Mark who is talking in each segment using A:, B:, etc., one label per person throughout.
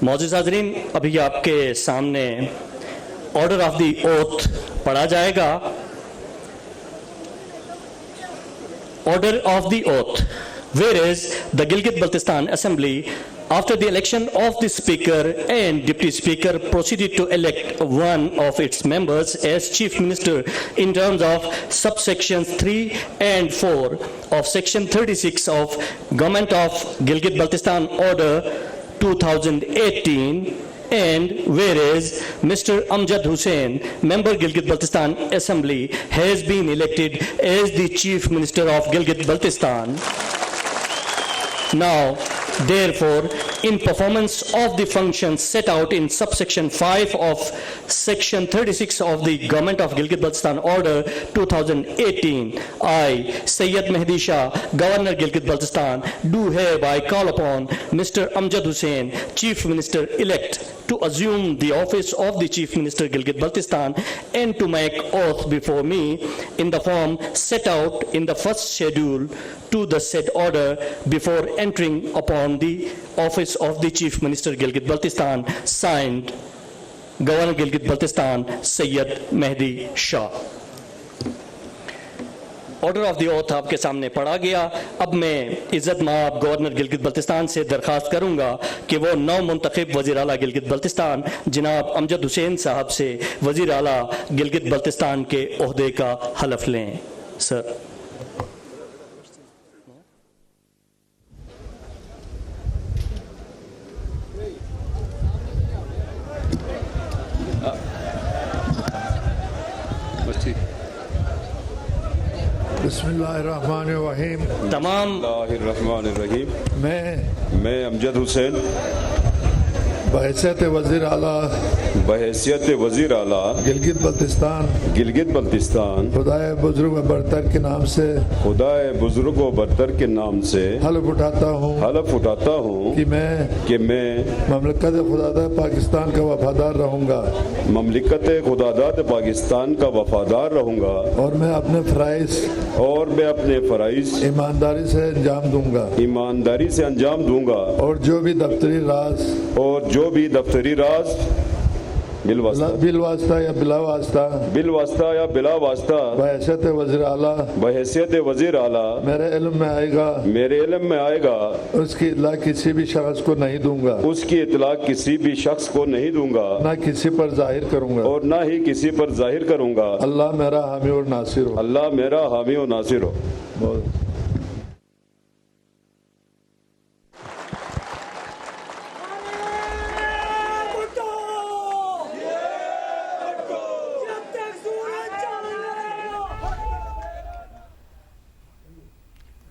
A: मौजूद हाज़रीन, अभी आपके सामने ऑर्डर ऑफ द ओथ पढ़ा जाएगा। Order of the oath. Whereas the Gilgit-Baltistan Assembly, after the election of the Speaker and Deputy Speaker, proceeded to elect one of its members as Chief Minister in terms of subsections 3 and 4 of Section 36 of Government of Gilgit-Baltistan Order 2018. And whereas Mr. Amjad Hussain, member Gilgit-Baltistan Assembly, has been elected as the Chief Minister of Gilgit-Baltistan. Now, therefore, in performance of the functions set out in subsection 5 of Section 36 of the Government of Gilgit-Baltistan Order 2018, I, Sayyid Mehdi Shah, Governor Gilgit-Baltistan, do hereby call upon Mr. Amjad Hussain, Chief Minister-elect, to assume the office of the Chief Minister Gilgit-Baltistan and to make oath before me in the form set out in the first schedule to the said order before entering upon the office of the Chief Minister Gilgit-Baltistan, signed Governor Gilgit-Baltistan Sayyid Mehdi Shah. Order of the oath आपके सामने पढ़ा गया। अब मैं इज़्ज़त माब governor Gilgit Baltistan से दरख्वास्त करूंगा कि वो नौ मुंतखब वज़ीर आला गिलगित बल्तिस्तान जनाब अमजद हुसैन साहब से वज़ीर आला गिलगित बल्तिस्तान के ओहदे का हलफ लें। सर।
B: बिस्मिल्लाहिर्रहमानिर्रहीम।
C: बिस्मिल्लाहिर्रहमानिर्रहीम। मैं अमजद हुसैन
B: बहैसियत वज़ीर आला गिलगित बल्तिस्तान खुदाए बुजुर्ग व बरतर के नाम से हलफ उठाता हूँ कि मैं ममलिकत खुदादाद पाकिस्तान का वफादार रहूँगा और मैं अपने फ़राइज़ ईमानदारी से अंजाम दूंगा और जो भी दफ्तरी राज बिलवास्ता या बिला वास्ता बहैसियत वज़ीर आला मेरे इल्म में आएगा उसकी इत्तला किसी भी शख्स को नहीं दूंगा ना किसी पर जाहिर करूंगा अल्लाह मेरा हामी और नासिर हो।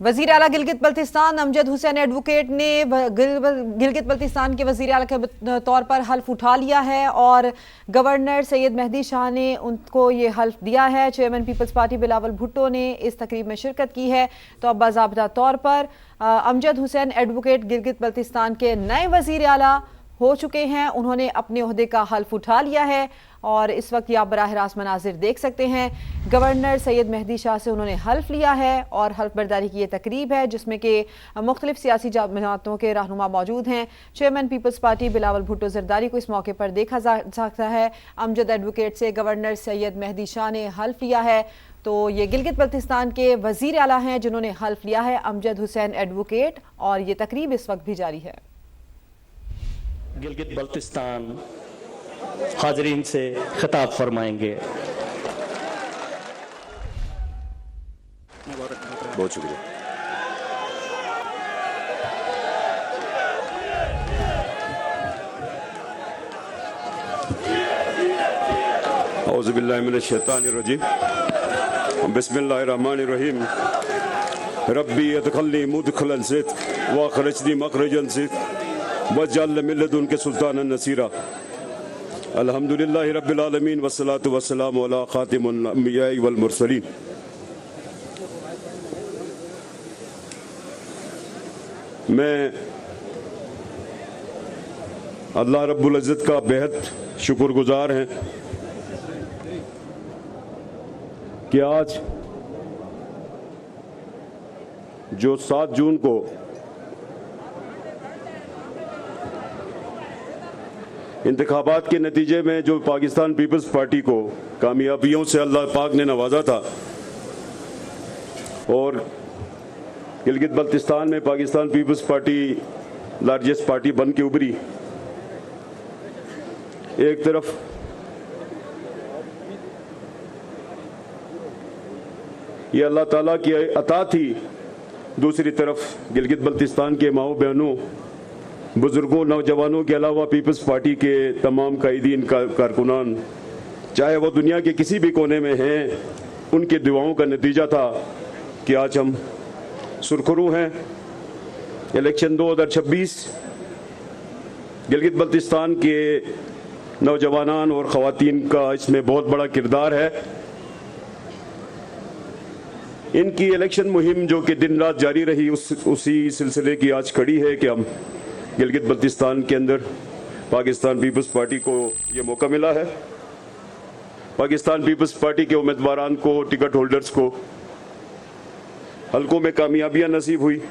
D: वज़ीर आला गिलगित बल्तिस्तान अमजद हुसैन एडवोकेट ने गिलगित बल्तिस्तान के वज़ीर आला के तौर पर हल्फ उठा लिया है और गवर्नर सैयद मेहदी शाह ने उनको ये हल्फ दिया है। चेयरमैन पीपल्स पार्टी बिलावल भुट्टो ने इस तकरीब में शिरकत की है। तो अब बाज़ाब्ता तौर पर अमजद हुसैन एडवोकेट गिलगित बल्तिस्तान के नए वज़ीर आला हो चुके हैं। उन्होंने अपने ओहदे का हल्फ उठा लिया है और इस वक्त आप बराह रास्त मनाजिर देख सकते हैं। गवर्नर सैयद मेहदी शाह से उन्होंने हल्फ लिया है और हल्फ बर्दारी की ये तकरीब है जिसमें कि मुख्तलिफ सियासी जमातों के रहनुमा मौजूद हैं। चेयरमैन पीपल्स पार्टी बिलावल भुट्टो जरदारी को इस मौके पर देखा जा सकता है। अमजद एडवोकेट से गवर्नर सैयद मेहदी शाह ने हल्फ लिया है। तो ये गिलगित बल्तिस्तान के वज़ीर आला हैं जिन्होंने हल्फ लिया है, अमजद हुसैन एडवोकेट, और ये तकरीब इस वक्त भी जारी है।
A: गिलगित बल्तिस्तान हाज़रीन से खिताब फरमाएंगे।
C: बहुत शुक्रिया। औज़ु बिल्लाहि मिनश शैतानिर रजीम। बिस्मिल्लाहिर्रहमानिर्रहीम। रब्बी अदखिलनी मुदखिलन सिद्क़ व अखरिजनी मखरजन सिद्क़ वजअल मिन लदुनका सुल्तानन नसीरा। अल्हम्दुलिल्लाहि रब्बिल आलमीन वस्सलातु वस्सलामु अला खातिमुल अंबिया वल मुरसलीन। मैं अल्लाह रब्बुल इज़्ज़त का बेहद शुक्रगुजार हैं कि आज जो 7 जून को इंतखाबात के नतीजे में जो पाकिस्तान पीपल्स पार्टी को कामयाबियों से अल्लाह पाक ने नवाजा था और गिलगित बल्तिस्तान में पाकिस्तान पीपल्स पार्टी लार्जेस्ट पार्टी बन के उभरी। एक तरफ ये अल्लाह ताला की अता थी, दूसरी तरफ गिलगित बल्तिस्तान के माओ बहनों, बुजुर्गों, नौजवानों के अलावा पीपल्स पार्टी के तमाम कायदीन कारकुनान, चाहे वो दुनिया के किसी भी कोने में हैं, उनके दुआओं का नतीजा था कि आज हम सुरखरू हैं। इलेक्शन 2026 गिलगित बल्तिस्तान के नौजवानान और ख़वातीन का इसमें बहुत बड़ा किरदार है। इनकी इलेक्शन मुहिम जो कि दिन रात जारी रही, उसी सिलसिले की आज कड़ी है कि हम गिलगित बल्तिस्तान के अंदर पाकिस्तान पीपल्स पार्टी को ये मौका मिला है। पाकिस्तान पीपल्स पार्टी के उम्मीदवारान को, टिकट होल्डर्स को हल्कों में कामयाबियां नसीब हुई।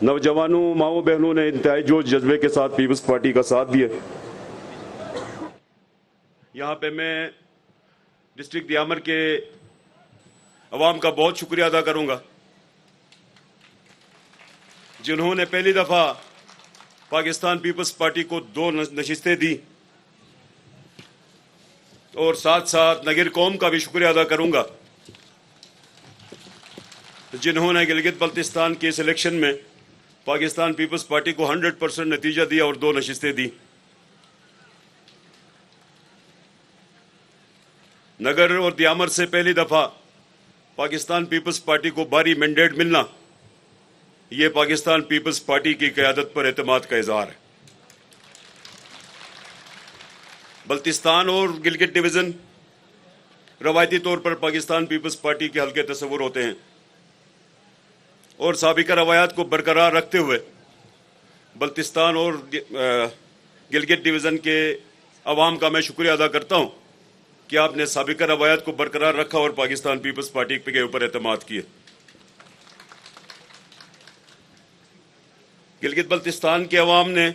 C: नौजवानों, माओ बहनों ने इंतहाई जोश जज्बे के साथ पीपल्स पार्टी का साथ दिया। यहाँ पे मैं डिस्ट्रिक्ट दियामर के अवाम का बहुत शुक्रिया अदा करूंगा, जिन्होंने पहली दफा पाकिस्तान पीपल्स पार्टी को 2 नशिस्तें दी, और साथ साथ नगीर कौम का भी शुक्रिया अदा करूंगा, जिन्होंने गिलगित बल्तिस्तान के इस इलेक्शन में पाकिस्तान पीपल्स पार्टी को 100% नतीजा दिया और 2 नशिस्तें दी। नगर और दियामर से पहली दफा पाकिस्तान पीपल्स पार्टी को भारी मैंडेट मिलना, ये पाकिस्तान पीपल्स पार्टी की क़यादत पर एतमाद का इज़हार है। बल्तिस्तान और गिलगित डिवीज़न रवायती तौर पर पाकिस्तान पीपल्स पार्टी के हल्के तस्वुर होते हैं, और साबिका रवायात को बरकरार रखते हुए बल्तिस्तान और गिलगित डिवीज़न के अवाम का मैं शुक्रिया अदा करता हूँ कि आपने साबिका रवायात को बरकरार रखा और पाकिस्तान पीपल्स पार्टी के ऊपर एतमाद किए। गिलगित बल्तिस्तान के अवाम ने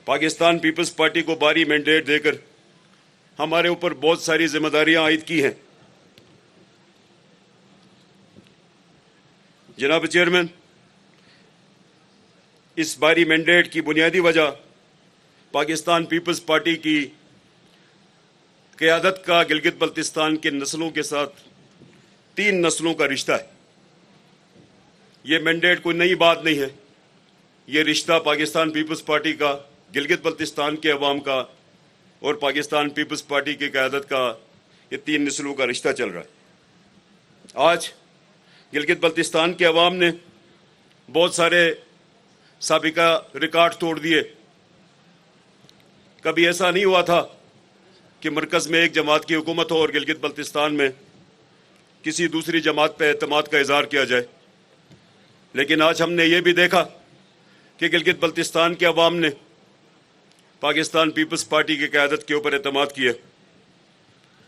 C: पाकिस्तान पीपल्स पार्टी को भारी मैंडेट देकर हमारे ऊपर बहुत सारी जिम्मेदारियां आयद की हैं। जनाब चेयरमैन, इस भारी मैंडेट की बुनियादी वजह पाकिस्तान पीपल्स पार्टी की क़यादत का गिलगित बल्तिस्तान के नस्लों के साथ 3 नस्लों का रिश्ता है। ये मैंडेट कोई नई बात नहीं है, ये रिश्ता पाकिस्तान पीपल्स पार्टी का, गिलगित बल्तिस्तान के अवाम का और पाकिस्तान पीपल्स पार्टी की क़यादत का, ये 3 नस्लों का रिश्ता चल रहा है। आज गिलगित बल्तिस्तान के अवाम ने बहुत सारे साबिका रिकॉर्ड तोड़ दिए। कभी ऐसा नहीं हुआ था कि मरकज़ में एक जमात की हुकूमत हो और गिलगित बल्तिस्तान में किसी दूसरी जमात पर एतमाद का इज़हार किया जाए, लेकिन आज हमने ये भी देखा कि गिलगित बल्तिस्तान के अवाम ने पाकिस्तान पीपल्स पार्टी की क़यादत के ऊपर एतमाद किया।